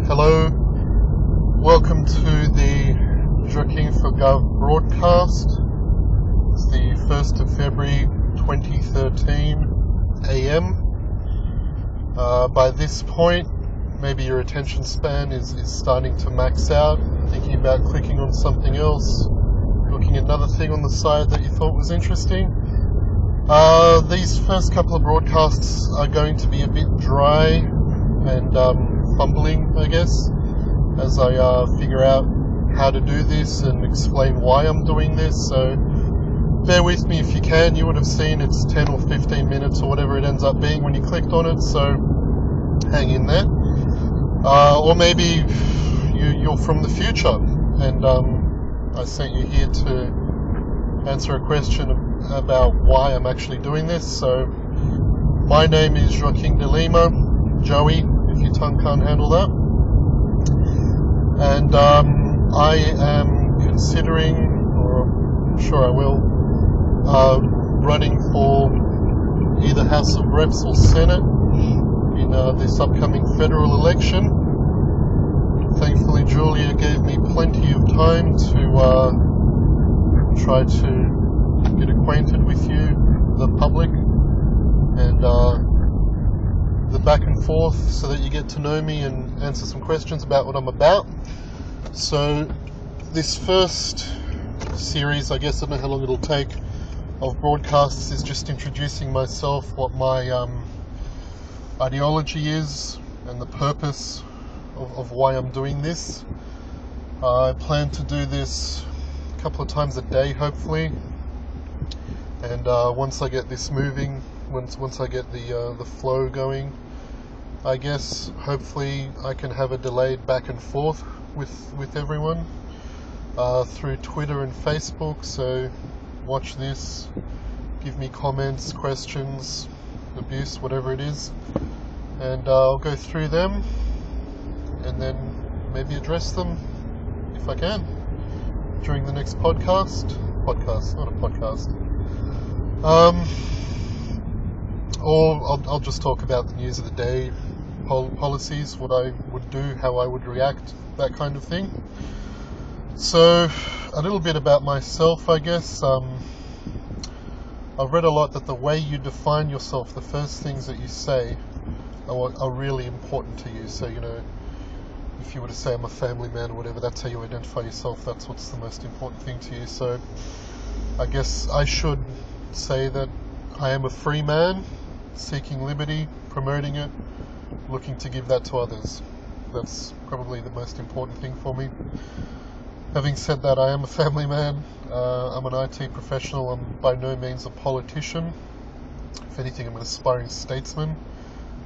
Hello, welcome to the Joaquim4gov broadcast. It's the 1st of February 2013 AM. By this point, maybe your attention span is starting to max out, thinking about clicking on something else, looking at another thing on the side that you thought was interesting. These first couple of broadcasts are going to be a bit dry and fumbling, I guess, as I figure out how to do this and explain why I'm doing this. So bear with me if you can. You would have seen it's 10 or 15 minutes or whatever it ends up being when you clicked on it, so hang in there. Or maybe you're from the future and I sent you here to answer a question about why I'm actually doing this. So my name is Joaquim de Lima, Joey, if your tongue can't handle that. And I am considering, or I'm sure I will, running for either House of Reps or Senate in this upcoming federal election. Thankfully, Julia gave me plenty of time to try to get acquainted with you, the public, and the back and forth, so that you get to know me and answer some questions about what I'm about. So this first series, I guess I don't know how long it'll take, of broadcasts is just introducing myself, what my ideology is, and the purpose of why I'm doing this. I plan to do this a couple of times a day, hopefully, and once I get this moving, once I get the flow going, I guess hopefully I can have a delayed back and forth with everyone through Twitter and Facebook. So watch this, give me comments, questions, abuse, whatever it is, and I'll go through them and then maybe address them if I can during the next podcast, not a podcast. Or I'll just talk about the news of the day, policies, what I would do, how I would react, that kind of thing. So a little bit about myself, I guess. I've read a lot that the way you define yourself, the first things that you say are really important to you. So, you know, if you were to say I'm a family man or whatever, that's how you identify yourself, that's what's the most important thing to you. So I guess I should say that I am a free man, seeking liberty, promoting it, looking to give that to others. That's probably the most important thing for me. Having said that, I am a family man. I'm an IT professional. I'm by no means a politician. If anything, I'm an aspiring statesman.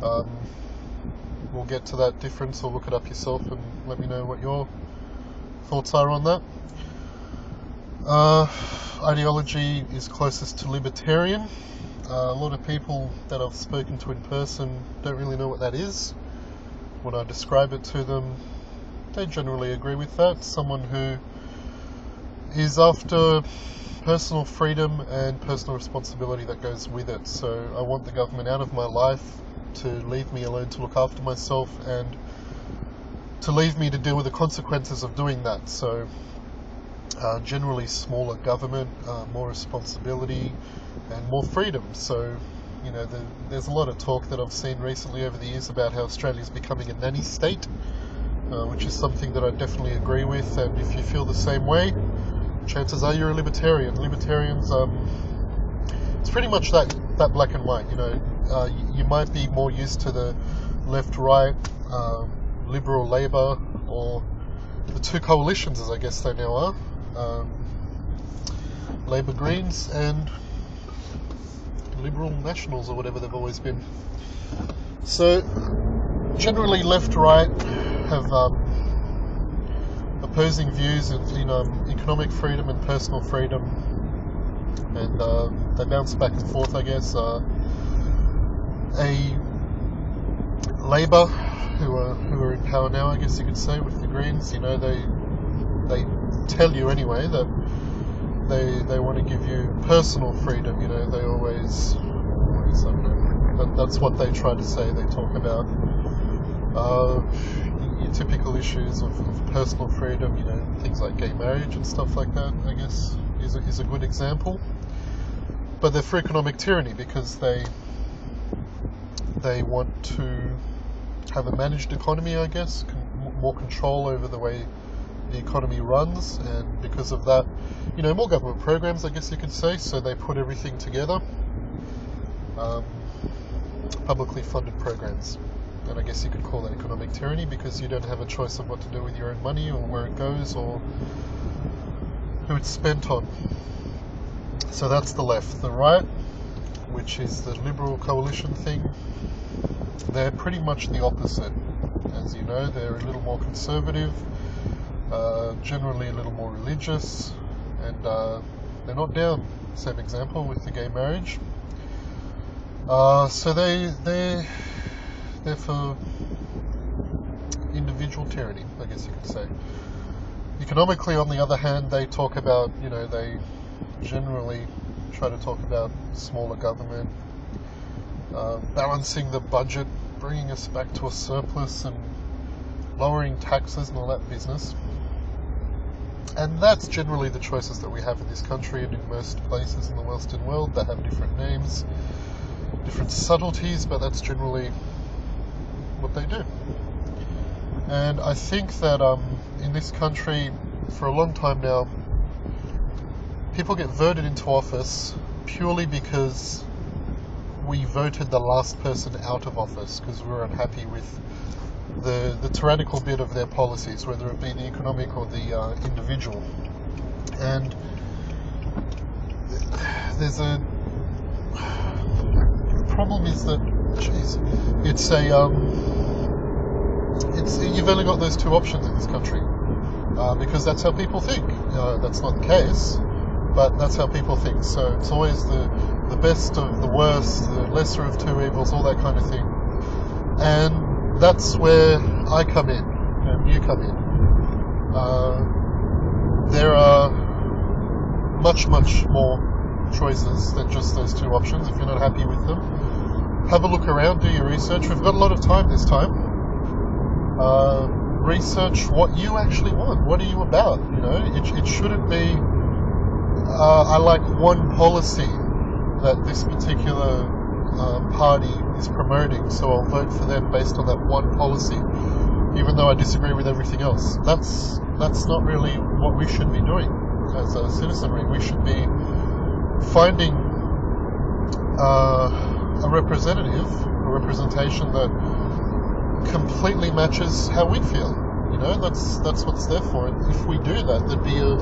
We'll get to that difference, or look it up yourself and let me know what your thoughts are on that. Ideology is closest to Libertarian. A lot of people that I've spoken to in person don't really know what that is. When I describe it to them, they generally agree with that. Someone who is after personal freedom and personal responsibility that goes with it. So I want the government out of my life, to leave me alone to look after myself, and to leave me to deal with the consequences of doing that. So generally smaller government, more responsibility, and more freedom. So, you know, there's a lot of talk that I've seen recently over the years about how Australia is becoming a nanny state, which is something that I definitely agree with. And if you feel the same way, chances are you're a libertarian. Libertarians, it's pretty much that black and white. You know, you might be more used to the left-right, Liberal, Labour, or the two coalitions, as I guess they now are. Labour Greens and Liberal Nationals, or whatever they've always been. So generally left-right have opposing views in economic freedom and personal freedom, and they bounce back and forth, I guess. A Labour, who are in power now, I guess you could say, with the Greens, you know, they tell you anyway that they want to give you personal freedom. You know, they always I don't know, that's what they try to say. They talk about typical issues of personal freedom, things like gay marriage and stuff like that, I guess, is a good example. But they're for economic tyranny because they want to have a managed economy, I guess, more control over the way the economy runs, and because of that, more government programs, I guess you could say. So they put everything together, publicly funded programs, and I guess you could call that economic tyranny because you don't have a choice of what to do with your own money or where it goes or who it's spent on. So that's the left. The right, which is the liberal coalition thing, they're pretty much the opposite. As you know, they're a little more conservative, generally a little more religious, and they're not down, same example with the gay marriage. So they're for individual tyranny, I guess you could say. Economically, on the other hand, they talk about, they generally try to talk about smaller government, balancing the budget, bringing us back to a surplus, and lowering taxes and all that business. And that's generally the choices that we have in this country and in most places in the Western world. They have different names, different subtleties, but that's generally what they do. And I think that in this country, for a long time now, people get voted into office purely because we voted the last person out of office because we were unhappy with the tyrannical bit of their policies, whether it be the economic or the individual. And there's the problem is that, you've only got those two options in this country, because that's how people think. That's not the case, but that's how people think. So it's always the best of the worst, the lesser of two evils, all that kind of thing. And that's where I come in and you come in. There are much more choices than just those two options. If you're not happy with them, have a look around, do your research. We've got a lot of time this time. Research what you actually want. What are you about? It shouldn't be I like one policy that this particular party is promoting, so I'll vote for them based on that one policy, even though I disagree with everything else. That's not really what we should be doing as a citizenry. We should be finding a representation that completely matches how we feel. That's what it's there for. And if we do that, there'd be a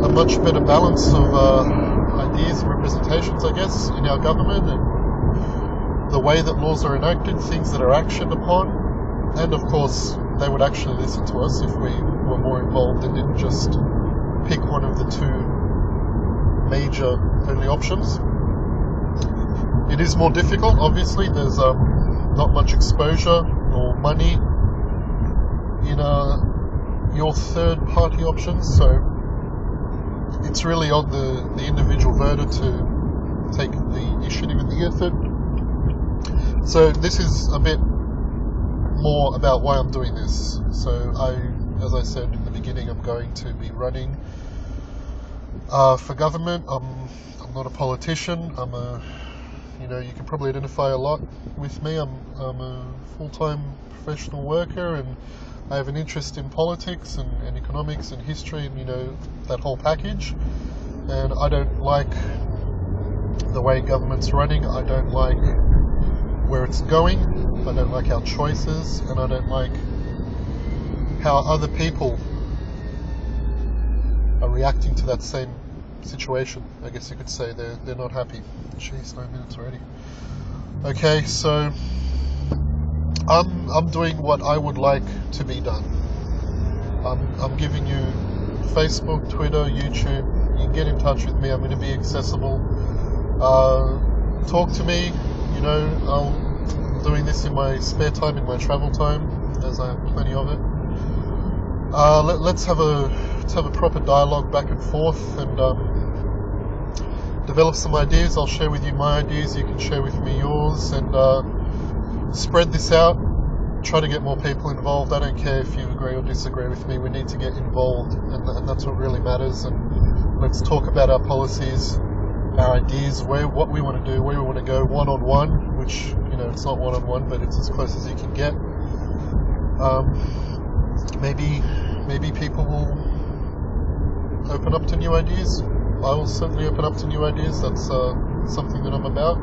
much better balance of ideas and representations, I guess, in our government, and the way that laws are enacted, things that are actioned upon, and of course they would actually listen to us if we were more involved and didn't just pick one of the two major only options. It is more difficult, obviously. There's not much exposure or money in your third party options, so it's really on the individual voter to take the initiative and the effort. So this is a bit more about why I'm doing this. So as I said in the beginning, I'm going to be running for government. I'm not a politician. I'm you can probably identify a lot with me. I'm a full-time professional worker, and I have an interest in politics and economics and history and that whole package. And I don't like the way government's running. I don't like where it's going. I don't like our choices, and I don't like how other people are reacting to that same situation. I guess you could say they're not happy. Jeez, 9 minutes already. Okay, so I'm doing what I would like to be done. I'm giving you Facebook, Twitter, YouTube. You can get in touch with me. I'm going to be accessible. Talk to me. I'm doing this in my spare time, in my travel time, as I have plenty of it. Let's have a proper dialogue back and forth, and develop some ideas. I'll share with you my ideas. You can share with me yours, and spread this out. try to get more people involved. I don't care if you agree or disagree with me. We need to get involved, and that's what really matters. And let's talk about our policies, our ideas, what we want to do, where we want to go, one-on-one, which, you know, it's not one-on-one, but it's as close as you can get. Maybe people will open up to new ideas. I will certainly open up to new ideas. That's something that I'm about.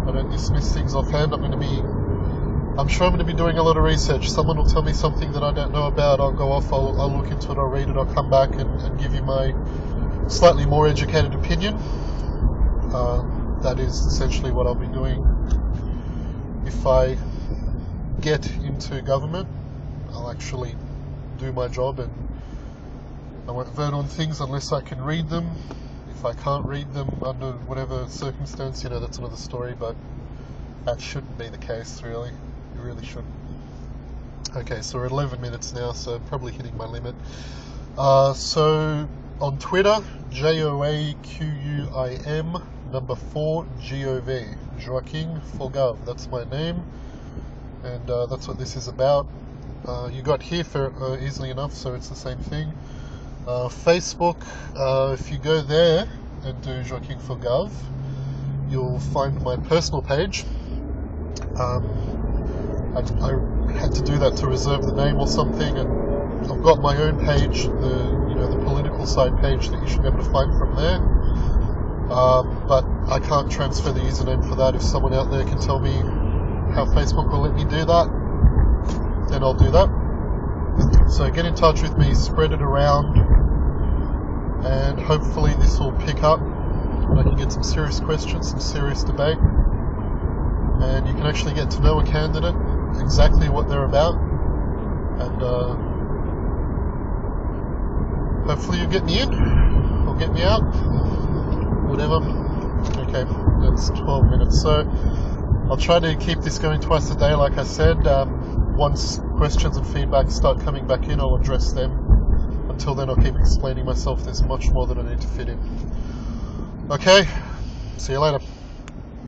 I don't dismiss things offhand. I'm sure I'm going to be doing a lot of research. Someone will tell me something that I don't know about. I'll go off, I'll look into it, I'll read it, I'll come back and give you my slightly more educated opinion. That is essentially what I'll be doing. If I get into government, I'll actually do my job, and I won't vote on things unless I can read them. If I can't read them under whatever circumstance, you know, that's another story, but that shouldn't be the case, really. It really shouldn't. Okay, so we're at 11 minutes now, so probably hitting my limit. So on Twitter, Joaquim, number 4gov, Joaquim4gov, that's my name, and that's what this is about. You got here for easily enough, so it's the same thing. Facebook, if you go there and do Joaquim4gov, you'll find my personal page. I had to do that to reserve the name or something, and I've got my own page, the political side page that you should be able to find from there. But I can't transfer the username for that. If someone out there can tell me how Facebook will let me do that, then I'll do that. So get in touch with me, spread it around, and hopefully this will pick up and I can get some serious questions, some serious debate, and you can actually get to know a candidate, exactly what they're about, and hopefully you get me in or get me out, whatever. Okay, that's 12 minutes, so I'll try to keep this going twice a day, like I said. Once questions and feedback start coming back in, I'll address them. Until then, I'll keep explaining myself. There's much more that I need to fit in. Okay, see you later.